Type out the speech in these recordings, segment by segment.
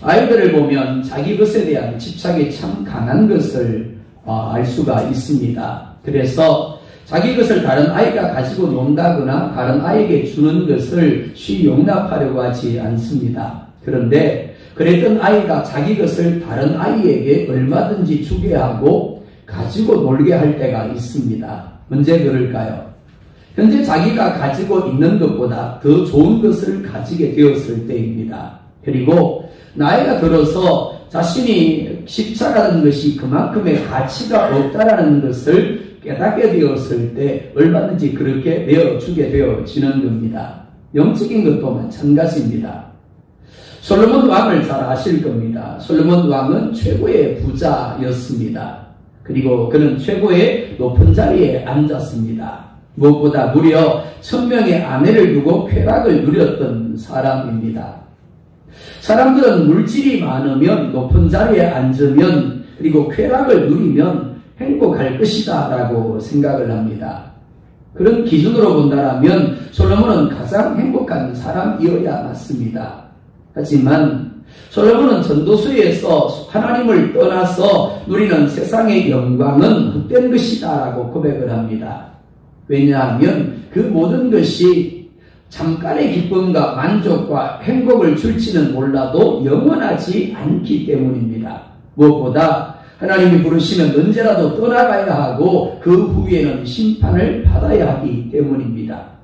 아이들을 보면 자기 것에 대한 집착이 참 강한 것을 알 수가 있습니다. 그래서 자기 것을 다른 아이가 가지고 논다거나 다른 아이에게 주는 것을 쉬이 용납하려고 하지 않습니다. 그런데 그랬던 아이가 자기 것을 다른 아이에게 얼마든지 주게 하고 가지고 놀게 할 때가 있습니다. 언제 그럴까요? 현재 자기가 가지고 있는 것보다 더 좋은 것을 가지게 되었을 때입니다. 그리고 나이가 들어서 자신이 십자가라는 것이 그만큼의 가치가 없다라는 것을 깨닫게 되었을 때 얼마든지 그렇게 내어주게 되어지는 겁니다. 영적인 것도 마찬가지입니다. 솔로몬 왕을 잘 아실 겁니다. 솔로몬 왕은 최고의 부자였습니다. 그리고 그는 최고의 높은 자리에 앉았습니다. 무엇보다 무려 1000명의 아내를 두고 쾌락을 누렸던 사람입니다. 사람들은 물질이 많으면 높은 자리에 앉으면 그리고 쾌락을 누리면 행복할 것이다 라고 생각을 합니다. 그런 기준으로 본다면 솔로몬은 가장 행복한 사람이어야 맞습니다. 하지만 솔로몬은 전도서에서 하나님을 떠나서 누리는 세상의 영광은 헛된 것이다 라고 고백을 합니다. 왜냐하면 그 모든 것이 잠깐의 기쁨과 만족과 행복을 줄지는 몰라도 영원하지 않기 때문입니다. 무엇보다 하나님이 부르시면 언제라도 떠나가야 하고 그 후에는 심판을 받아야 하기 때문입니다.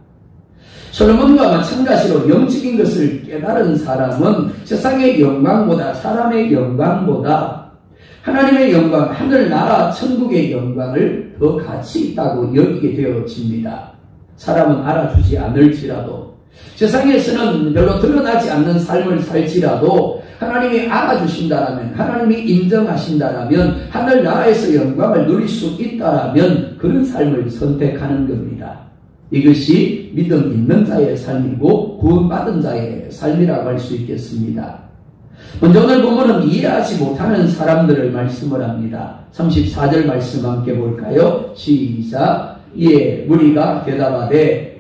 솔로몬과 마찬가지로 영적인 것을 깨달은 사람은 세상의 영광보다 사람의 영광보다 하나님의 영광, 하늘나라 천국의 영광을 더 가치 있다고 여기게 되어집니다. 사람은 알아주지 않을지라도 세상에서는 별로 드러나지 않는 삶을 살지라도 하나님이 알아주신다라면 하나님이 인정하신다라면 하늘나라에서 영광을 누릴 수 있다라면 그런 삶을 선택하는 겁니다. 이것이 믿음 있는 자의 삶이고 구원받은 자의 삶이라고 할 수 있겠습니다. 먼저 오늘 본문은 이해하지 못하는 사람들을 말씀을 합니다. 34절 말씀 함께 볼까요? 시작. 이에 무리가 대답하되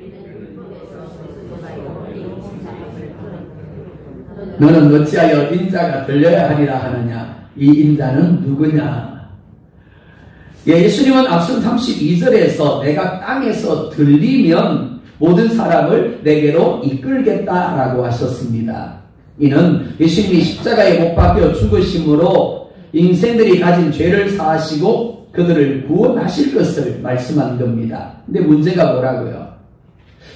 너는 어찌하여 인자가 들려야 하리라 하느냐? 이 인자는 누구냐? 예수님은 앞선 32절에서 내가 땅에서 들리면 모든 사람을 내게로 이끌겠다라고 하셨습니다. 이는 예수님이 십자가에 못 박혀 죽으심으로 인생들이 가진 죄를 사하시고 그들을 구원하실 것을 말씀한 겁니다. 근데 문제가 뭐라고요?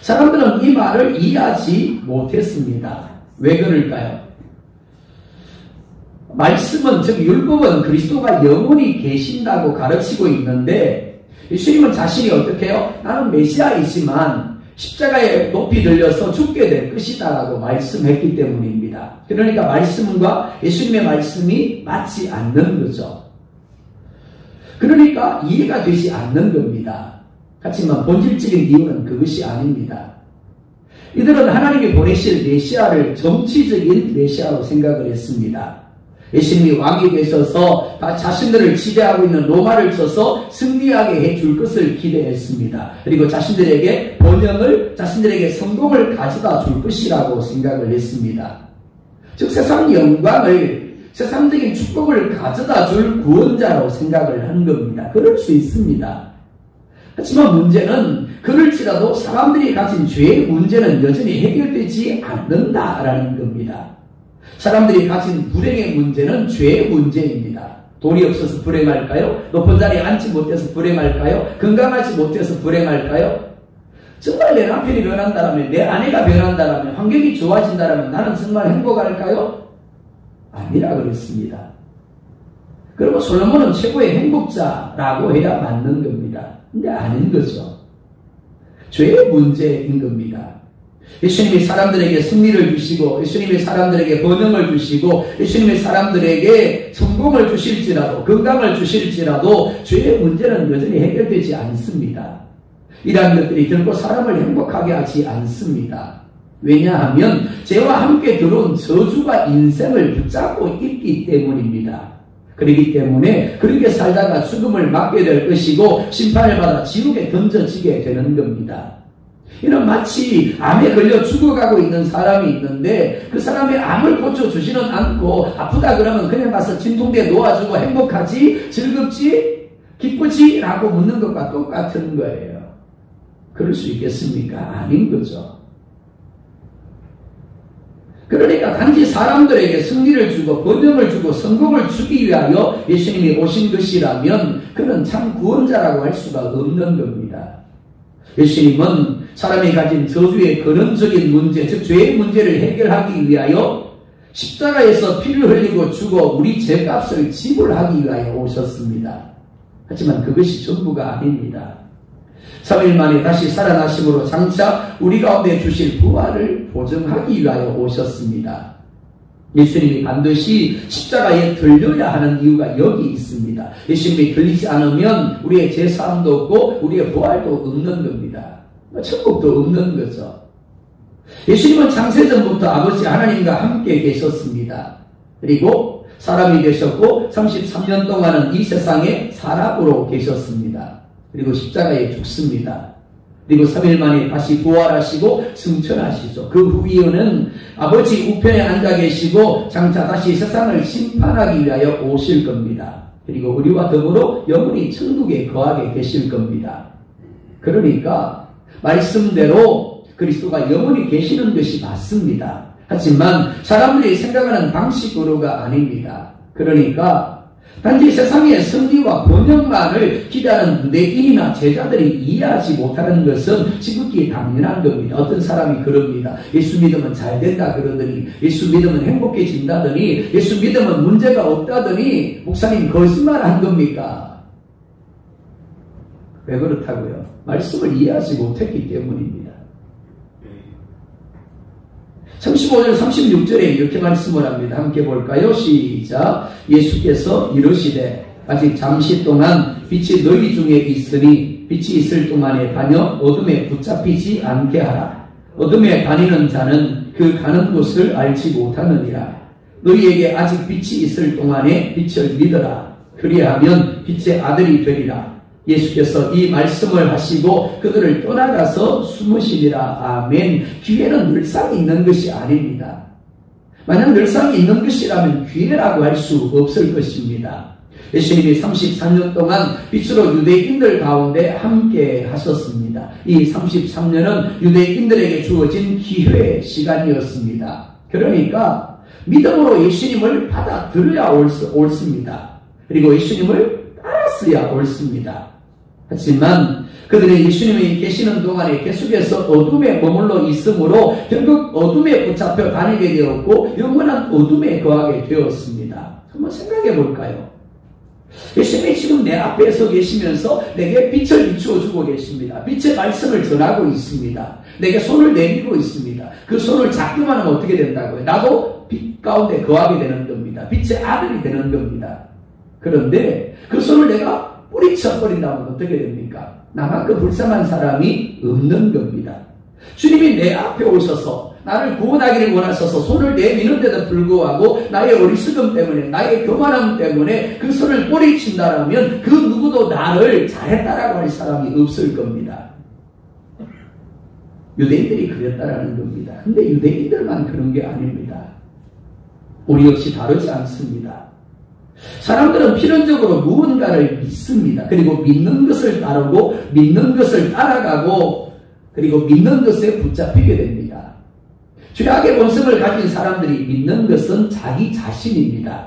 사람들은 이 말을 이해하지 못했습니다. 왜 그럴까요? 말씀은, 즉 율법은 그리스도가 영원히 계신다고 가르치고 있는데 예수님은 자신이 어떻게 해요? 나는 메시아이지만 십자가에 높이 들려서 죽게 될 것이다 라고 말씀했기 때문입니다. 그러니까 말씀과 예수님의 말씀이 맞지 않는 거죠. 그러니까 이해가 되지 않는 겁니다. 하지만 본질적인 이유는 그것이 아닙니다. 이들은 하나님이 보내실 메시아를 정치적인 메시아로 생각을 했습니다. 예수님이 왕이 되셔서 자신들을 지배하고 있는 로마를 쳐서 승리하게 해줄 것을 기대했습니다. 그리고 자신들에게 번영을, 자신들에게 성공을 가져다 줄 것이라고 생각을 했습니다. 즉 세상 영광을, 세상적인 축복을 가져다 줄 구원자로 생각을 한 겁니다. 그럴 수 있습니다. 하지만 문제는 그럴지라도 사람들이 가진 죄의 문제는 여전히 해결되지 않는다라는 겁니다. 사람들이 가진 불행의 문제는 죄의 문제입니다. 돈이 없어서 불행할까요? 높은 자리에 앉지 못해서 불행할까요? 건강하지 못해서 불행할까요? 정말 내 남편이 변한다면, 내 아내가 변한다면, 환경이 좋아진다면 나는 정말 행복할까요? 아니라 그랬습니다. 그리고 솔로몬은 최고의 행복자라고 해야 맞는 겁니다. 근데 아닌 거죠. 죄의 문제인 겁니다. 예수님이 사람들에게 승리를 주시고 예수님이 사람들에게 번영을 주시고 예수님이 사람들에게 성공을 주실지라도 건강을 주실지라도 죄의 문제는 여전히 해결되지 않습니다. 이러한 것들이 결코 사람을 행복하게 하지 않습니다. 왜냐하면 죄와 함께 들어온 저주가 인생을 붙잡고 있기 때문입니다. 그렇기 때문에 그렇게 살다가 죽음을 맞게 될 것이고 심판을 받아 지옥에 던져지게 되는 겁니다. 이는 마치 암에 걸려 죽어가고 있는 사람이 있는데 그 사람의 암을 고쳐주지는 않고 아프다 그러면 그냥 가서 진통제에 놓아주고 행복하지? 즐겁지? 기쁘지? 라고 묻는 것과 똑같은 거예요. 그럴 수 있겠습니까? 아닌 거죠. 그러니까 단지 사람들에게 승리를 주고 번영을 주고 성공을 주기 위하여 예수님이 오신 것이라면 그는 참 구원자라고 할 수가 없는 겁니다. 예수님은 사람이 가진 저주의 근원적인 문제, 즉 죄의 문제를 해결하기 위하여 십자가에서 피를 흘리고 죽어 우리 죄값을 지불하기 위하여 오셨습니다. 하지만 그것이 전부가 아닙니다. 3일 만에 다시 살아나심으로 장차 우리 가운데 주실 부활을 보증하기 위하여 오셨습니다. 예수님이 반드시 십자가에 들려야 하는 이유가 여기 있습니다. 예수님이 들리지 않으면 우리의 제사함도 없고 우리의 부활도 없는 겁니다. 천국도 없는 거죠. 예수님은 창세전부터 아버지 하나님과 함께 계셨습니다. 그리고 사람이 되셨고 33년 동안은 이 세상에 사람으로 계셨습니다. 그리고 십자가에 죽습니다. 그리고 3일 만에 다시 부활하시고 승천하시죠. 그 후에는 아버지 우편에 앉아 계시고 장차 다시 세상을 심판하기 위하여 오실 겁니다. 그리고 우리와 더불어 영원히 천국에 거하게 계실 겁니다. 그러니까 말씀대로 그리스도가 영원히 계시는 것이 맞습니다. 하지만 사람들이 생각하는 방식으로가 아닙니다. 그러니까 단지 세상의 승리와 번영만을 기대하는 유대인이나 제자들이 이해하지 못하는 것은 지극히 당연한 겁니다. 어떤 사람이 그럽니다. 예수 믿으면 잘 된다 그러더니, 예수 믿으면 행복해진다더니, 예수 믿으면 문제가 없다더니 목사님 거짓말한 겁니까? 왜 그렇다고요? 말씀을 이해하지 못했기 때문입니다. 35절 36절에 이렇게 말씀을 합니다. 함께 볼까요? 시작. 예수께서 이르시되 아직 잠시 동안 빛이 너희 중에 있으니 빛이 있을 동안에 다녀 어둠에 붙잡히지 않게 하라. 어둠에 다니는 자는 그 가는 곳을 알지 못하느니라. 너희에게 아직 빛이 있을 동안에 빛을 믿어라. 그리하면 빛의 아들이 되리라. 예수께서 이 말씀을 하시고 그들을 떠나가서 숨으시리라. 아멘. 기회는 늘상 있는 것이 아닙니다. 만약 늘상 있는 것이라면 기회라고 할 수 없을 것입니다. 예수님이 34년 동안 빛으로 유대인들 가운데 함께 하셨습니다. 이 33년은 유대인들에게 주어진 기회의 시간이었습니다. 그러니까 믿음으로 예수님을 받아들여야 옳습니다. 그리고 예수님을 따랐어야 옳습니다. 하지만 그들은 예수님이 계시는 동안에 계속해서 어둠에 머물러 있으므로 결국 어둠에 붙잡혀 다니게 되었고 영원한 어둠에 거하게 되었습니다. 한번 생각해 볼까요? 예수님이 지금 내 앞에 서 계시면서 내게 빛을 비추어 주고 계십니다. 빛의 말씀을 전하고 있습니다. 내게 손을 내밀고 있습니다. 그 손을 잡기만 하면 어떻게 된다고요? 나도 빛 가운데 거하게 되는 겁니다. 빛의 아들이 되는 겁니다. 그런데 그 손을 내가 뿌리쳐버린다면 어떻게 됩니까? 나만큼 불쌍한 사람이 없는 겁니다. 주님이 내 앞에 오셔서 나를 구원하기를 원하셔서 손을 내미는데도 불구하고 나의 어리석음 때문에 나의 교만함 때문에 그 손을 뿌리친다라면 그 누구도 나를 잘했다라고 할 사람이 없을 겁니다. 유대인들이 그랬다라는 겁니다. 근데 유대인들만 그런 게 아닙니다. 우리 역시 다르지 않습니다. 사람들은 필연적으로 무언가를 믿습니다. 그리고 믿는 것을 따르고 믿는 것을 따라가고 그리고 믿는 것에 붙잡히게 됩니다. 죄악의 본성을 가진 사람들이 믿는 것은 자기 자신입니다.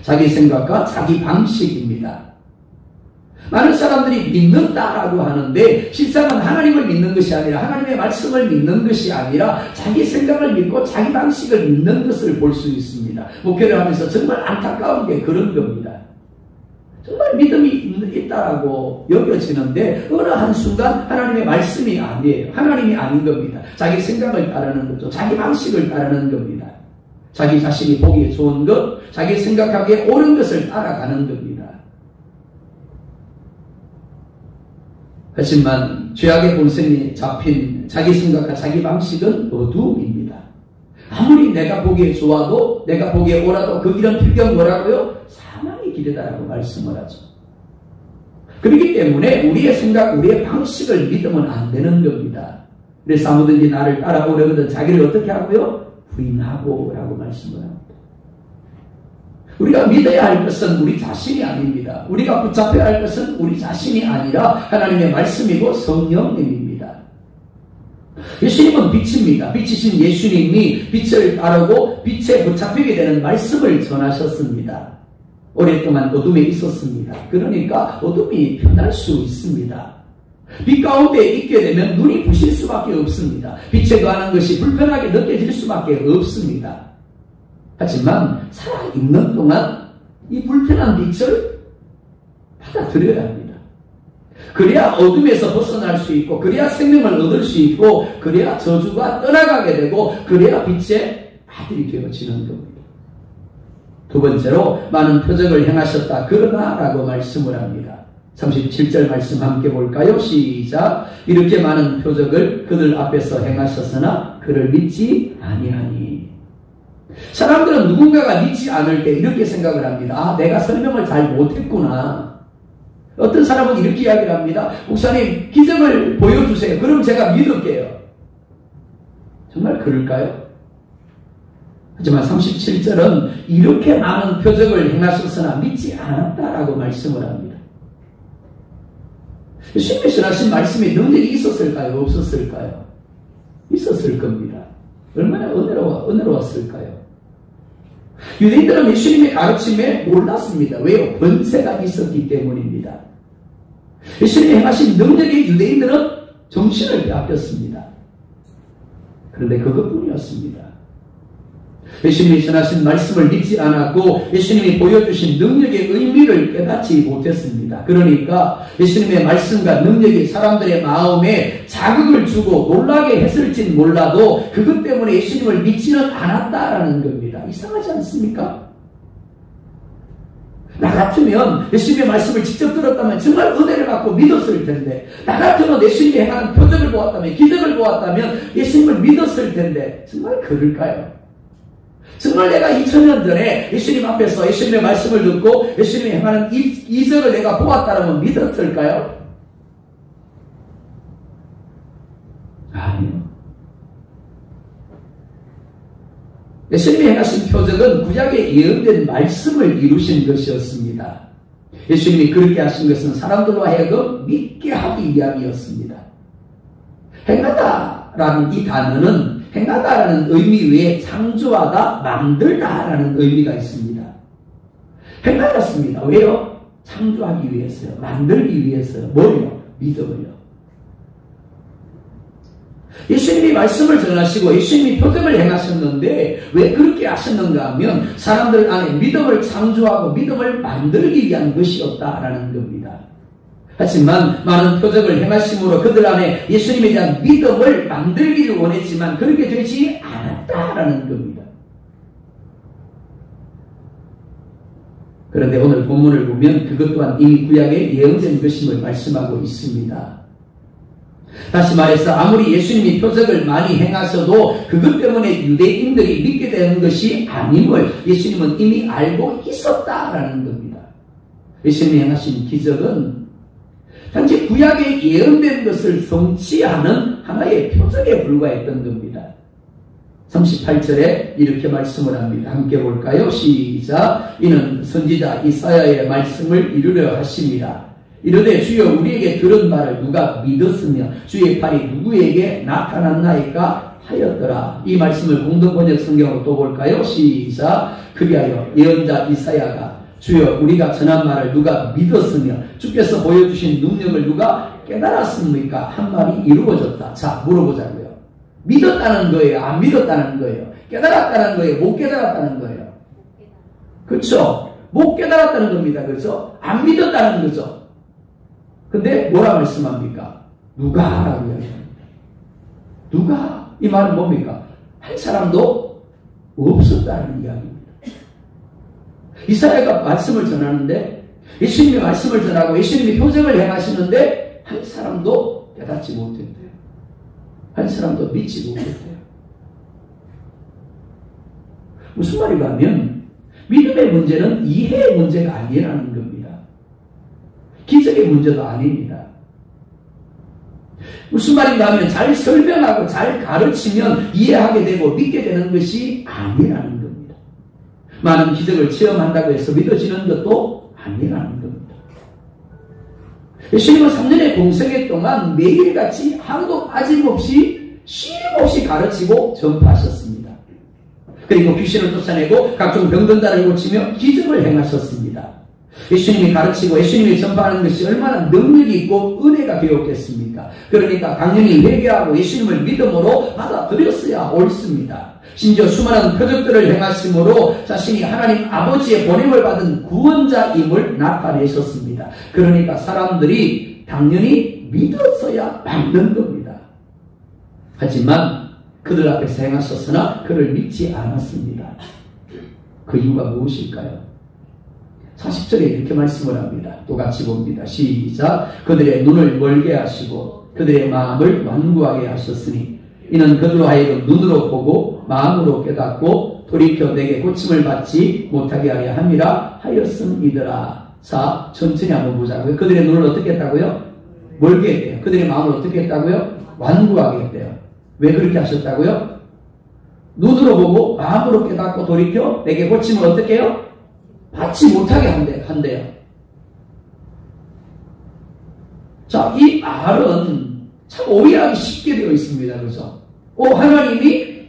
자기 생각과 자기 방식입니다. 많은 사람들이 믿는다라고 하는데 실상은 하나님을 믿는 것이 아니라 하나님의 말씀을 믿는 것이 아니라 자기 생각을 믿고 자기 방식을 믿는 것을 볼 수 있습니다. 목회를 하면서 정말 안타까운 게 그런 겁니다. 정말 믿음이 있다라고 여겨지는데 어느 한순간 하나님의 말씀이 아니에요. 하나님이 아닌 겁니다. 자기 생각을 따르는 거죠. 자기 방식을 따르는 겁니다. 자기 자신이 보기에 좋은 것, 자기 생각하기에 옳은 것을 따라가는 겁니다. 하지만 죄악의 본성이 잡힌 자기 생각과 자기 방식은 어두움입니다. 아무리 내가 보기에 좋아도 내가 보기에 옳아도 그 길은 필경 뭐라고요? 사망의 길이다라고 말씀을 하죠. 그렇기 때문에 우리의 생각, 우리의 방식을 믿으면 안 되는 겁니다. 그래서 아무든지 나를 따라오려거든 자기를 어떻게 하고요? 부인하고 라고 말씀을 합니다. 우리가 믿어야 할 것은 우리 자신이 아닙니다. 우리가 붙잡혀야 할 것은 우리 자신이 아니라 하나님의 말씀이고 성령님입니다. 예수님은 빛입니다. 빛이신 예수님이 빛을 따르고 빛에 붙잡히게 되는 말씀을 전하셨습니다. 오랫동안 어둠에 있었습니다. 그러니까 어둠이 편할 수 있습니다. 빛 가운데 있게 되면 눈이 부실 수밖에 없습니다. 빛에 거하는 것이 불편하게 느껴질 수밖에 없습니다. 하지만 살아있는 동안 이 불편한 빛을 받아들여야 합니다. 그래야 어둠에서 벗어날 수 있고, 그래야 생명을 얻을 수 있고, 그래야 저주가 떠나가게 되고, 그래야 빛의 아들이 되어지는 겁니다. 두 번째로 많은 표적을 행하셨다. 그러나 라고 말씀을 합니다. 37절 말씀 함께 볼까요? 시작. 이렇게 많은 표적을 그들 앞에서 행하셨으나 그를 믿지 아니하니. 사람들은 누군가가 믿지 않을 때 이렇게 생각을 합니다. 아, 내가 설명을 잘 못했구나. 어떤 사람은 이렇게 이야기를 합니다. 목사님, 기적을 보여주세요. 그럼 제가 믿을게요. 정말 그럴까요? 하지만 37절은 이렇게 많은 표적을 행하셨으나 믿지 않았다라고 말씀을 합니다. 예수님이 전하신 말씀에 능력이 있었을까요? 없었을까요? 있었을 겁니다. 얼마나 은혜로웠을까요? 유대인들은 예수님의 가르침에 몰랐습니다. 왜요? 권세가 있었기 때문입니다. 예수님이 행하신 능력에 유대인들은 정신을 빼앗겼습니다. 그런데 그것뿐이었습니다. 예수님이 전하신 말씀을 믿지 않았고 예수님이 보여주신 능력의 의미를 깨닫지 못했습니다. 그러니까 예수님의 말씀과 능력이 사람들의 마음에 자극을 주고 놀라게 했을진 몰라도 그것 때문에 예수님을 믿지는 않았다라는 겁니다. 이상하지 않습니까? 나 같으면 예수님의 말씀을 직접 들었다면 정말 은혜를 받고 믿었을 텐데, 나 같으면 예수님이 행하는 표적을 보았다면, 기적을 보았다면 예수님을 믿었을 텐데 정말 그럴까요? 정말 내가 2000년 전에 예수님 앞에서 예수님의 말씀을 듣고 예수님이 행하는 이적을 내가 보았다면 믿었을까요? 아니요. 예수님이 행하신 표적은 구약에 예언된 말씀을 이루신 것이었습니다. 예수님이 그렇게 하신 것은 사람들로 하여금 믿게 하기 위함이었습니다. 행하다라는 이 단어는 행하다라는 의미 외에 창조하다, 만들다라는 의미가 있습니다. 행하였습니다. 왜요? 창조하기 위해서요. 만들기 위해서요. 뭐요? 믿음을요. 예수님이 말씀을 전하시고 예수님이 표적을 행하셨는데 왜 그렇게 하셨는가 하면 사람들 안에 믿음을 창조하고 믿음을 만들기 위한 것이었다라는 겁니다. 하지만 많은 표적을 행하심으로 그들 안에 예수님에 대한 믿음을 만들기를 원했지만 그렇게 되지 않았다라는 겁니다. 그런데 오늘 본문을 보면 그것 또한 이미 구약에 예언된 것임을 말씀하고 있습니다. 다시 말해서 아무리 예수님이 표적을 많이 행하셔도 그것 때문에 유대인들이 믿게 되는 것이 아님을 예수님은 이미 알고 있었다라는 겁니다. 예수님이 행하신 기적은 단지 구약에 예언된 것을 성취하는 하나의 표적에 불과했던 겁니다. 38절에 이렇게 말씀을 합니다. 함께 볼까요? 시작. 이는 선지자 이사야의 말씀을 이루려 하십니다. 이르되 주여 우리에게 들은 바를 누가 믿었으며 주의 팔이 누구에게 나타났나이까 하였더라. 이 말씀을 공동번역 성경으로 또 볼까요? 시작. 그리하여 예언자 이사야가 주여 우리가 전한 말을 누가 믿었으며 주께서 보여주신 능력을 누가 깨달았습니까? 한 말이 이루어졌다. 자, 물어보자고요. 믿었다는 거예요? 안 믿었다는 거예요? 깨달았다는 거예요? 못 깨달았다는 거예요? 그렇죠? 못 깨달았다는 겁니다. 그렇죠? 안 믿었다는 거죠. 근데 뭐라 말씀합니까? 누가? 라고 이야기합니다. 누가? 이 말은 뭡니까? 한 사람도 없었다는 이야기입니다. 이사야가 말씀을 전하는데 예수님이 말씀을 전하고 예수님이 표적을 행하시는데 한 사람도 깨닫지 못했대요. 한 사람도 믿지 못했대요. 무슨 말인가 하면 믿음의 문제는 이해의 문제가 아니라는 겁니다. 기적의 문제도 아닙니다. 무슨 말인가 하면 잘 설명하고 잘 가르치면 이해하게 되고 믿게 되는 것이 아니라는 겁니다. 많은 기적을 체험한다고 해서 믿어지는 것도 아니라는 겁니다. 예수님은 3년의 공생애 동안 매일같이 하루도 빠짐없이 쉼없이 가르치고 전파하셨습니다. 그리고 귀신을 쫓아내고 각종 병든 자를 고치며 기적을 행하셨습니다. 예수님이 가르치고 예수님이 전파하는 것이 얼마나 능력이 있고 은혜가 되었겠습니까? 그러니까 당연히 회개하고 예수님을 믿음으로 받아들였어야 옳습니다. 심지어 수많은 표적들을 행하심으로 자신이 하나님 아버지의 보냄을 받은 구원자임을 나타내셨습니다. 그러니까 사람들이 당연히 믿었어야 맞는 겁니다. 하지만 그들 앞에서 행하셨으나 그를 믿지 않았습니다. 그 이유가 무엇일까요? 40절에 이렇게 말씀을 합니다. 또 같이 봅니다. 시작. 그들의 눈을 멀게 하시고 그들의 마음을 완고하게 하셨으니 이는 그들로 하여금 눈으로 보고 마음으로 깨닫고 돌이켜 내게 고침을 받지 못하게 하려 함이라 하였음이더라. 자, 천천히 한번 보자고요. 그들의 눈을 어떻게 했다고요? 멀게 했대요. 그들의 마음을 어떻게 했다고요? 완고하게 했대요. 왜 그렇게 하셨다고요? 눈으로 보고 마음으로 깨닫고 돌이켜 내게 고침을 어떻게 해요? 받지 못하게 한대요. 자, 이 말은 참 오해하기 쉽게 되어 있습니다. 그죠? 하나님이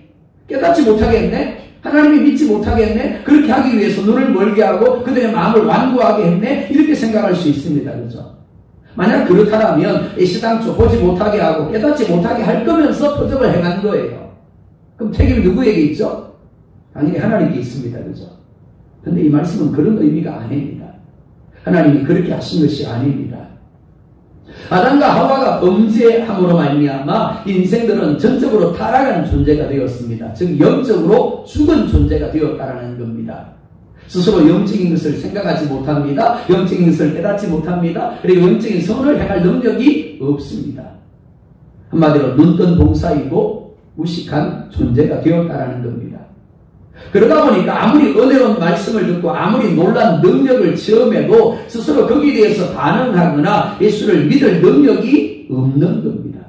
깨닫지 못하게 했네? 하나님이 믿지 못하게 했네? 그렇게 하기 위해서 눈을 멀게 하고 그들의 마음을 완고하게 했네? 이렇게 생각할 수 있습니다. 그죠? 만약 그렇다면 애시당초 보지 못하게 하고 깨닫지 못하게 할 거면서 표적을 행한 거예요. 그럼 책임이 누구에게 있죠? 당연히 하나님께 있습니다. 그죠? 근데 이 말씀은 그런 의미가 아닙니다. 하나님이 그렇게 하신 것이 아닙니다. 아담과 하와가 범죄함으로 말미암아 인생들은 전적으로 타락한 존재가 되었습니다. 즉 영적으로 죽은 존재가 되었다라는 겁니다. 스스로 영적인 것을 생각하지 못합니다. 영적인 것을 깨닫지 못합니다. 그리고 영적인 선을 행할 능력이 없습니다. 한마디로 눈뜬 봉사이고 무식한 존재가 되었다라는 겁니다. 그러다 보니까 아무리 은혜로운 말씀을 듣고 아무리 놀란 능력을 체험해도 스스로 거기에 대해서 반응하거나 예수를 믿을 능력이 없는 겁니다.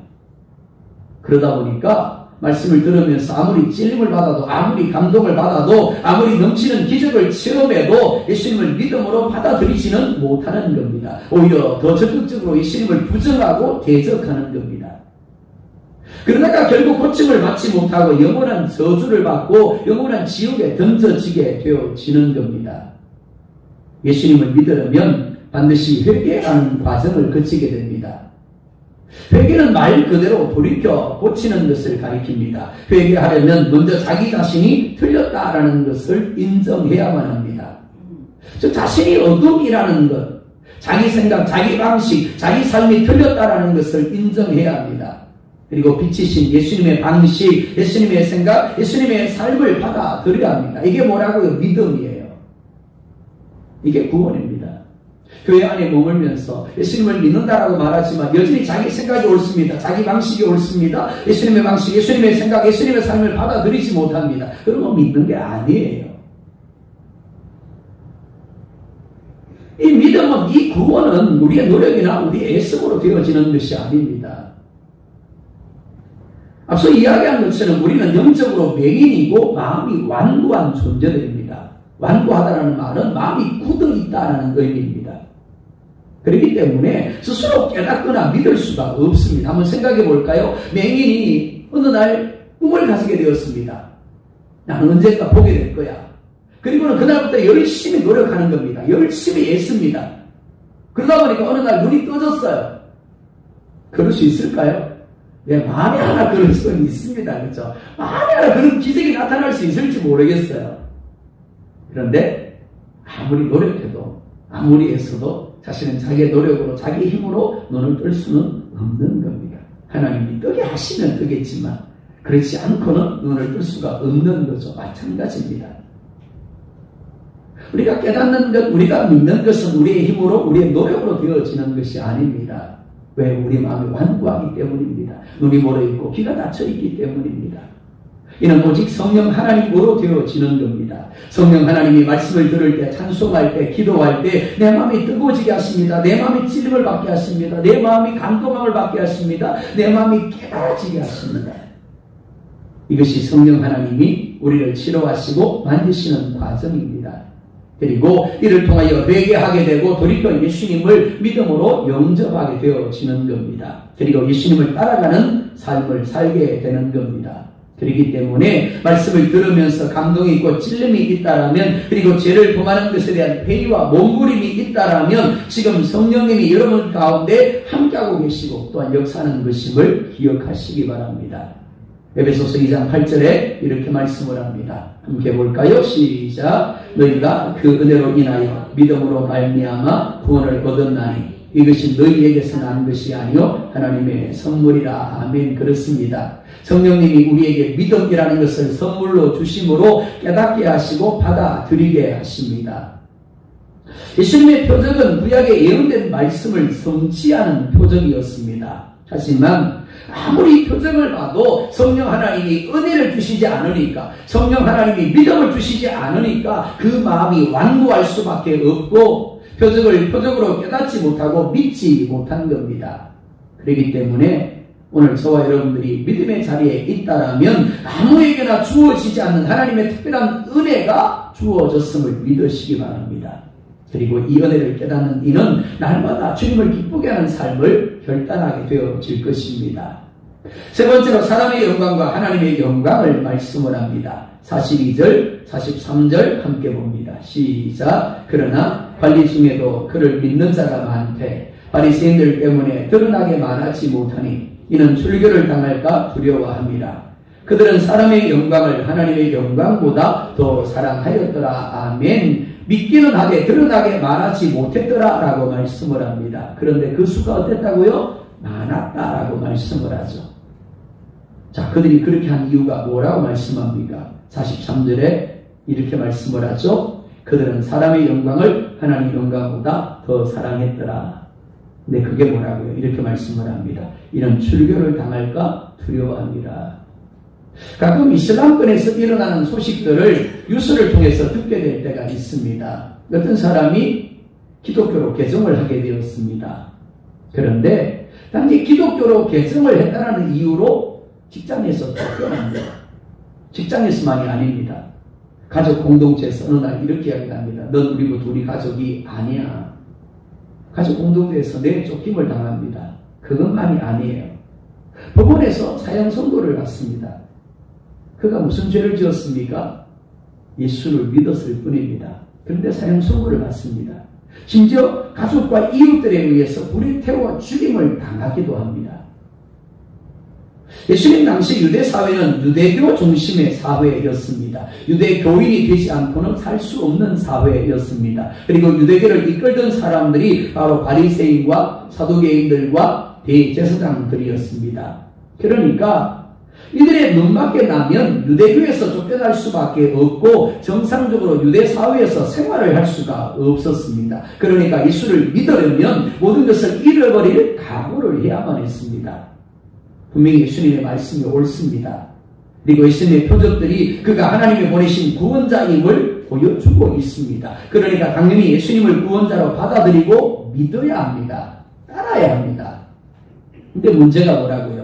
그러다 보니까 말씀을 들으면서 아무리 찔림을 받아도 아무리 감동을 받아도 아무리 넘치는 기적을 체험해도 예수님을 믿음으로 받아들이지는 못하는 겁니다. 오히려 더 적극적으로 예수님을 부정하고 대적하는 겁니다. 그러다가 결국 고침을 받지 못하고 영원한 저주를 받고 영원한 지옥에 던져지게 되어지는 겁니다. 예수님을 믿으려면 반드시 회개하는 과정을 거치게 됩니다. 회개는 말 그대로 돌이켜 고치는 것을 가리킵니다. 회개하려면 먼저 자기 자신이 틀렸다라는 것을 인정해야만 합니다. 즉 자신이 어둠이라는 것, 자기 생각, 자기 방식, 자기 삶이 틀렸다라는 것을 인정해야 합니다. 그리고 빛이신 예수님의 방식, 예수님의 생각, 예수님의 삶을 받아들여야 합니다. 이게 뭐라고요? 믿음이에요. 이게 구원입니다. 교회 안에 머물면서 예수님을 믿는다라고 말하지만 여전히 자기 생각이 옳습니다. 자기 방식이 옳습니다. 예수님의 방식, 예수님의 생각, 예수님의 삶을 받아들이지 못합니다. 그러면 믿는 게 아니에요. 이 믿음은, 이 구원은 우리의 노력이나 우리의 애씀으로 되어지는 것이 아닙니다. 앞서 이야기한 것처럼 우리는 영적으로 맹인이고 마음이 완고한 존재들입니다. 완고하다는 말은 마음이 굳어 있다는 의미입니다. 그렇기 때문에 스스로 깨닫거나 믿을 수가 없습니다. 한번 생각해 볼까요? 맹인이 어느 날 꿈을 가지게 되었습니다. 나는 언젠가 보게 될 거야. 그리고는 그날부터 열심히 노력하는 겁니다. 열심히 애씁니다. 그러다 보니까 어느 날 눈이 떠졌어요. 그럴 수 있을까요? 네, 만에 하나 그럴 수는 있습니다. 그렇죠? 만에 하나 그런 기적이 나타날 수 있을지 모르겠어요. 그런데 아무리 노력해도 아무리 애써도 자신은 자기의 노력으로 자기 힘으로 눈을 뜰 수는 없는 겁니다. 하나님이 뜨게 하시면 뜨겠지만 그렇지 않고는 눈을 뜰 수가 없는 거죠. 마찬가지입니다. 우리가 깨닫는 것, 우리가 믿는 것은 우리의 힘으로 우리의 노력으로 되어지는 것이 아닙니다. 왜? 우리 마음이 완고하기 때문입니다. 눈이 멀어있고 귀가 닫혀있기 때문입니다. 이는 오직 성령 하나님으로 되어지는 겁니다. 성령 하나님이 말씀을 들을 때, 찬송할 때, 기도할 때 내 마음이 뜨거워지게 하십니다. 내 마음이 찔림을 받게 하십니다. 내 마음이 감동함을 받게 하십니다. 내 마음이 깨달아지게 하십니다. 이것이 성령 하나님이 우리를 치료하시고 만드시는 과정입니다. 그리고 이를 통하여 회개하게 되고 돌이켜 예수님을 믿음으로 영접하게 되어지는 겁니다. 그리고 예수님을 따라가는 삶을 살게 되는 겁니다. 그렇기 때문에 말씀을 들으면서 감동이 있고 찔림이 있다라면, 그리고 죄를 범하는 것에 대한 회의와 몸부림이 있다라면 지금 성령님이 여러분 가운데 함께하고 계시고 또한 역사하는 것임을 기억하시기 바랍니다. 에베소서 2장 8절에 이렇게 말씀을 합니다. 함께 볼까요? 시작. 너희가 그 은혜로 인하여 믿음으로 말미암아 구원을 얻었나니 이것이 너희에게서 난 것이 아니요 하나님의 선물이라. 아멘. 그렇습니다. 성령님이 우리에게 믿음이라는 것을 선물로 주심으로 깨닫게 하시고 받아들이게 하십니다. 예수님의 표적은 구약에 예언된 말씀을 성취하는 표적이었습니다. 하지만 아무리 표적을 봐도 성령 하나님이 은혜를 주시지 않으니까, 성령 하나님이 믿음을 주시지 않으니까 그 마음이 완고할 수밖에 없고 표적을 표적으로 깨닫지 못하고 믿지 못한 겁니다. 그렇기 때문에 오늘 저와 여러분들이 믿음의 자리에 있다라면 아무에게나 주어지지 않는 하나님의 특별한 은혜가 주어졌음을 믿으시기 바랍니다. 그리고 이 은혜를 깨닫는 이는 날마다 주님을 기쁘게 하는 삶을 결단하게 되어질 것입니다. 세 번째로 사람의 영광과 하나님의 영광을 말씀을 합니다. 42절, 43절 함께 봅니다. 시작. 그러나 관리 중에도 그를 믿는 자가 많되 바리새인들 때문에 드러나게 말하지 못하니 이는 출교를 당할까 두려워함이라. 그들은 사람의 영광을 하나님의 영광보다 더 사랑하였더라. 아멘. 믿기는 하되 드러나게 말하지 못했더라 라고 말씀을 합니다. 그런데 그 수가 어땠다고요? 많았다라고 말씀을 하죠. 자, 그들이 그렇게 한 이유가 뭐라고 말씀합니까? 43절에 이렇게 말씀을 하죠. 그들은 사람의 영광을 하나님의 영광보다 더 사랑했더라. 근데 그게 뭐라고요? 이렇게 말씀을 합니다. 이런 출교를 당할까 두려워합니다. 가끔 이슬람권에서 일어나는 소식들을 뉴스를 통해서 듣게 될 때가 있습니다. 어떤 사람이 기독교로 개종을 하게 되었습니다. 그런데 당시 기독교로 개종을 했다는 이유로 직장에서 쫓겨납니다. 직장에서만이 아닙니다. 가족 공동체에서 어느 날 이렇게 이야기합니다. 넌 우리고 둘이 가족이 아니야. 가족 공동체에서 내쫓김을 당합니다. 그것만이 아니에요. 법원에서 사형 선고를 받습니다. 그가 무슨 죄를 지었습니까? 예수를 믿었을 뿐입니다. 그런데 사형 선고를 받습니다. 심지어 가족과 이웃들에 의해서 불에 태워 죽임을 당하기도 합니다. 예수님 당시 유대 사회는 유대교 중심의 사회였습니다. 유대교인이 되지 않고는 살 수 없는 사회였습니다. 그리고 유대교를 이끌던 사람들이 바로 바리새인과 사두개인들과 대제사장들이었습니다. 그러니까 이들의 눈밖에 나면 유대교에서 쫓겨날 수밖에 없고 정상적으로 유대 사회에서 생활을 할 수가 없었습니다. 그러니까 예수를 믿으려면 모든 것을 잃어버릴 각오를 해야만 했습니다. 분명히 예수님의 말씀이 옳습니다. 그리고 예수님의 표적들이 그가 하나님이 보내신 구원자임을 보여주고 있습니다. 그러니까 당연히 예수님을 구원자로 받아들이고 믿어야 합니다. 따라야 합니다. 근데 문제가 뭐라고요?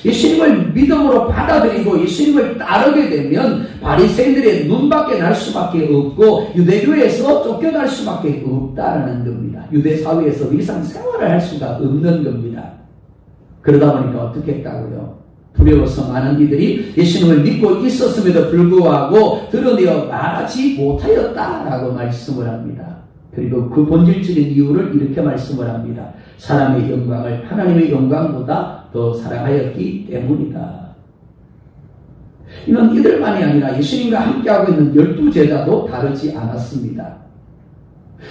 예수님을 믿음으로 받아들이고 예수님을 따르게 되면 바리새인들의 눈밖에 날 수밖에 없고 유대교에서 쫓겨날 수밖에 없다라는 겁니다. 유대 사회에서 일상생활을 할 수가 없는 겁니다. 그러다 보니까 어떻게 했다고요? 두려워서 많은 이들이 예수님을 믿고 있었음에도 불구하고 드러내어 말하지 못하였다라고 말씀을 합니다. 그리고 그 본질적인 이유를 이렇게 말씀을 합니다. 사람의 영광을 하나님의 영광보다 더 사랑하였기 때문이다. 이는 이들만이 아니라 예수님과 함께하고 있는 12제자도 다르지 않았습니다.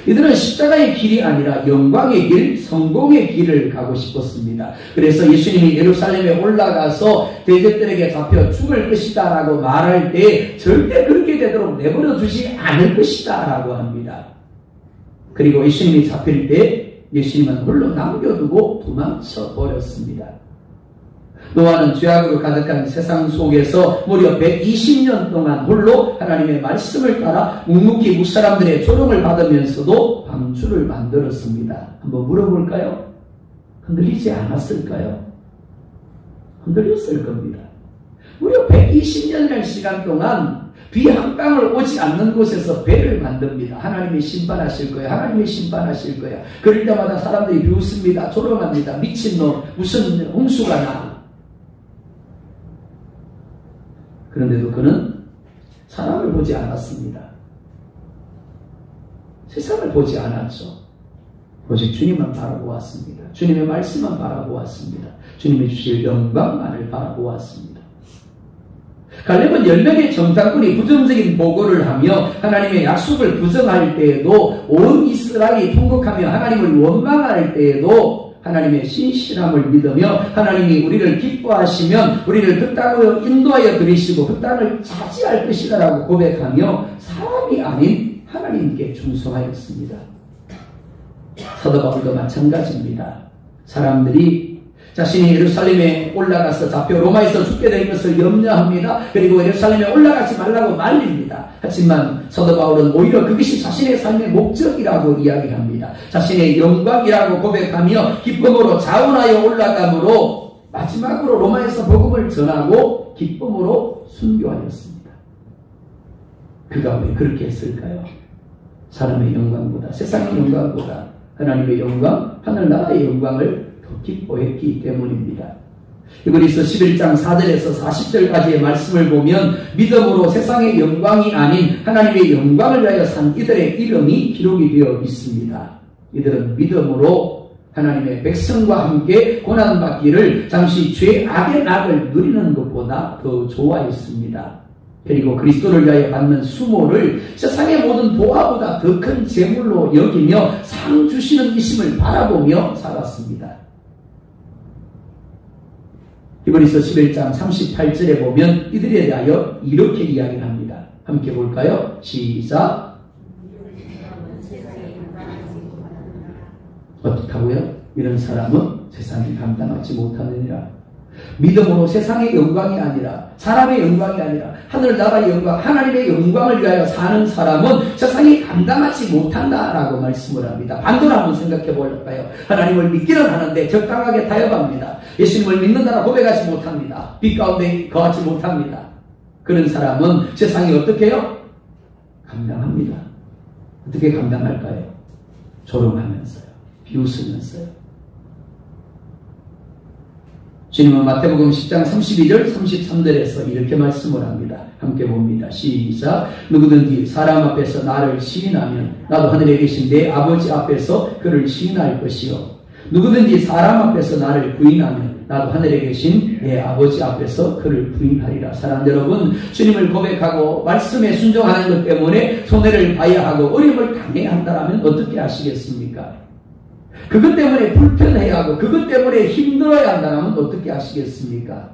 이들은 십자가의 길이 아니라 영광의 길, 성공의 길을 가고 싶었습니다. 그래서 예수님이 예루살렘에 올라가서 대적들에게 잡혀 죽을 것이다 라고 말할 때 절대 그렇게 되도록 내버려 두지 않을 것이다 라고 합니다. 그리고 예수님이 잡힐 때 예수님은 홀로 남겨두고 도망쳐 버렸습니다. 노아는 죄악으로 가득한 세상 속에서 무려 120년 동안 홀로 하나님의 말씀을 따라 묵묵히 뭇사람들의 조롱을 받으면서도 방주를 만들었습니다. 한번 물어볼까요? 흔들리지 않았을까요? 흔들렸을 겁니다. 무려 120년이라는 시간 동안 비 한 방울 오지 않는 곳에서 배를 만듭니다. 하나님이 심판하실 거야. 하나님이 심판하실 거야. 그럴 때마다 사람들이 비웃습니다. 조롱합니다. 미친놈, 무슨 홍수가 나. 그런데도 그는 사람을 보지 않았습니다. 세상을 보지 않았죠. 오직 주님만 바라보았습니다. 주님의 말씀만 바라보았습니다. 주님이 주실 영광만을 바라보았습니다. 갈렙은 10명의 정탐꾼이 부정적인 보고를 하며 하나님의 약속을 부정할 때에도 온 이스라엘이 통곡하며 하나님을 원망할 때에도 하나님의 신실함을 믿으며 하나님이 우리를 기뻐하시면 우리를 그 땅으로 인도하여 들이시고 그 땅을 차지할 것이다라고 고백하며 사람이 아닌 하나님께 충성하였습니다. 사도 바울도 마찬가지입니다. 사람들이 자신이 예루살렘에 올라가서 잡혀 로마에서 죽게 될 것을 염려합니다. 그리고 예루살렘에 올라가지 말라고 말립니다. 하지만 사도 바울은 오히려 그것이 자신의 삶의 목적이라고 이야기합니다. 자신의 영광이라고 고백하며 기쁨으로 자원하여 올라가므로 마지막으로 로마에서 복음을 전하고 기쁨으로 순교하였습니다. 그가 왜 그렇게 했을까요? 사람의 영광보다, 세상의 영광보다 하나님의 영광, 하늘나라의 영광을 더 기뻐했기 때문입니다. 그래서 11장 4절에서 40절까지의 말씀을 보면 믿음으로 세상의 영광이 아닌 하나님의 영광을 위하여 산 이들의 이름이 기록이 되어 있습니다. 이들은 믿음으로 하나님의 백성과 함께 고난받기를 잠시 죄악의 낙을 누리는 것보다 더 좋아했습니다. 그리고 그리스도를 위하여 받는 수모를 세상의 모든 보화보다 더 큰 재물로 여기며 상 주시는 이심을 바라보며 살았습니다. 히브리서 11장 38절에 보면 이들에 대하여 이렇게 이야기를 합니다. 함께 볼까요? 시작. 어떻다고요? 이런 사람은 세상이 감당하지 못하느니라. 믿음으로 세상의 영광이 아니라 사람의 영광이 아니라 하늘나라의 영광, 하나님의 영광을 위하여 사는 사람은 세상이 감당하지 못한다라고 말씀을 합니다. 반대로 한번 생각해 볼까요? 하나님을 믿기는 하는데 적당하게 타협합니다. 예수님을 믿는다라 고백하지 못합니다. 빛 가운데 거하지 못합니다. 그런 사람은 세상이 어떻게 해요? 감당합니다. 어떻게 감당할까요? 조롱하면서요. 비웃으면서요. 주님은 마태복음 10장 32절 33절에서 이렇게 말씀을 합니다. 함께 봅니다. 시작. 누구든지 사람 앞에서 나를 시인하면 나도 하늘에 계신 내 아버지 앞에서 그를 시인할 것이요 누구든지 사람 앞에서 나를 부인하면 나도 하늘에 계신 내 아버지 앞에서 그를 부인하리라. 사랑하는 여러분, 주님을 고백하고 말씀에 순종하는 것 때문에 손해를 봐야 하고 어려움을 당해야 한다면 어떻게 하시겠습니까? 그것 때문에 불편해야 하고 그것 때문에 힘들어야 한다면 어떻게 하시겠습니까?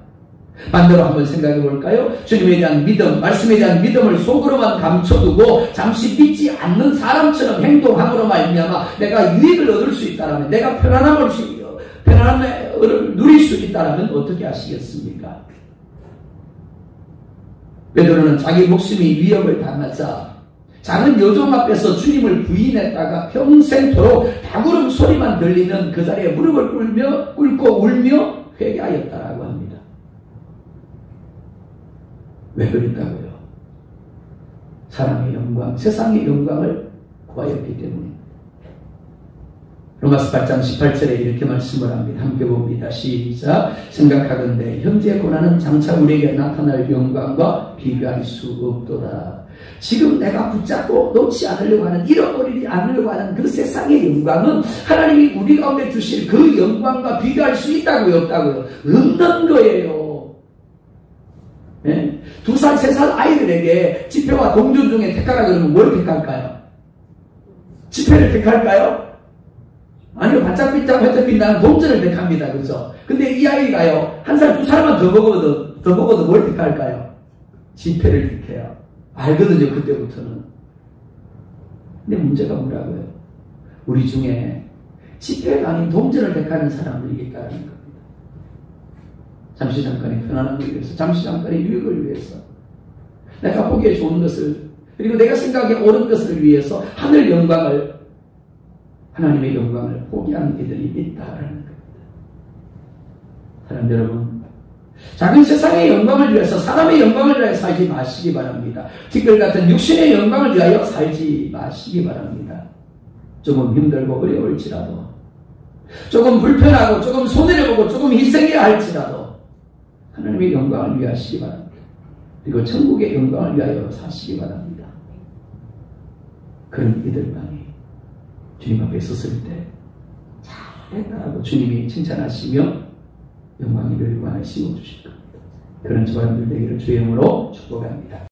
반대로 한번 생각해 볼까요? 주님에 대한 믿음, 말씀에 대한 믿음을 속으로만 감춰두고 잠시 믿지 않는 사람처럼 행동함으로 말미암아 내가 유익을 얻을 수 있다면, 내가 편안함을 누릴 수 있다면 어떻게 하시겠습니까? 베드로는 자기 목숨이 위협을 당하자 작은 여종 앞에서 주님을 부인했다가 평생토록 다구름 소리만 들리는 그 자리에 무릎을 꿇고 울며 회개하였다라고 합니다. 왜 그랬다고요? 사람의 영광, 세상의 영광을 구하였기 때문입니다. 로마서 8장 18절에 이렇게 말씀을 합니다. 함께 봅니다. 시작. 생각하건대 현재 고난은 장차 우리에게 나타날 영광과 비교할 수 없도다. 지금 내가 붙잡고 놓지 않으려고 하는, 잃어버리지 않으려고 하는 그 세상의 영광은 하나님이 우리 가운데 주실 그 영광과 비교할 수 있다고요? 없다고요? 없는 거예요. 네? 2살, 3살 아이들에게 지폐와 동전 중에 택하라 그러면 뭘 택할까요? 지폐를 택할까요? 아니요, 반짝반짝 나는 동전을 택합니다. 그렇죠? 근데 이 아이가요, 1살, 2살만 더 먹어도 뭘 택할까요? 지폐를 택해요. 알거든요, 그때부터는. 근데 문제가 뭐라고요? 우리 중에 지폐가 아닌 동전을 택하는 사람들이 있다는 겁니다. 잠시 잠깐의 편안함을 위해서, 잠시 잠깐의 유익을 위해서, 내가 보기에 좋은 것을, 그리고 내가 생각에 옳은 것을 위해서 하늘 영광을, 하나님의 영광을 포기하는 이들이 있다라는 겁니다. 사람 여러분, 작은 세상의 영광을 위해서, 사람의 영광을 위하여 살지 마시기 바랍니다. 티끌 같은 육신의 영광을 위하여 살지 마시기 바랍니다. 조금 힘들고 어려울지라도, 조금 불편하고, 조금 손해를 보고, 조금 희생해야 할지라도 하나님의 영광을 위하시기 바랍니다. 그리고 천국의 영광을 위하여 사시기 바랍니다. 그런 이들만이 주님 앞에 섰을 때 잘했다라고 주님이 칭찬하시며 영광의 멸관을 씌워주실 겁니다. 그런 저와 여러분들 되기를 주의 이름으로 축복합니다.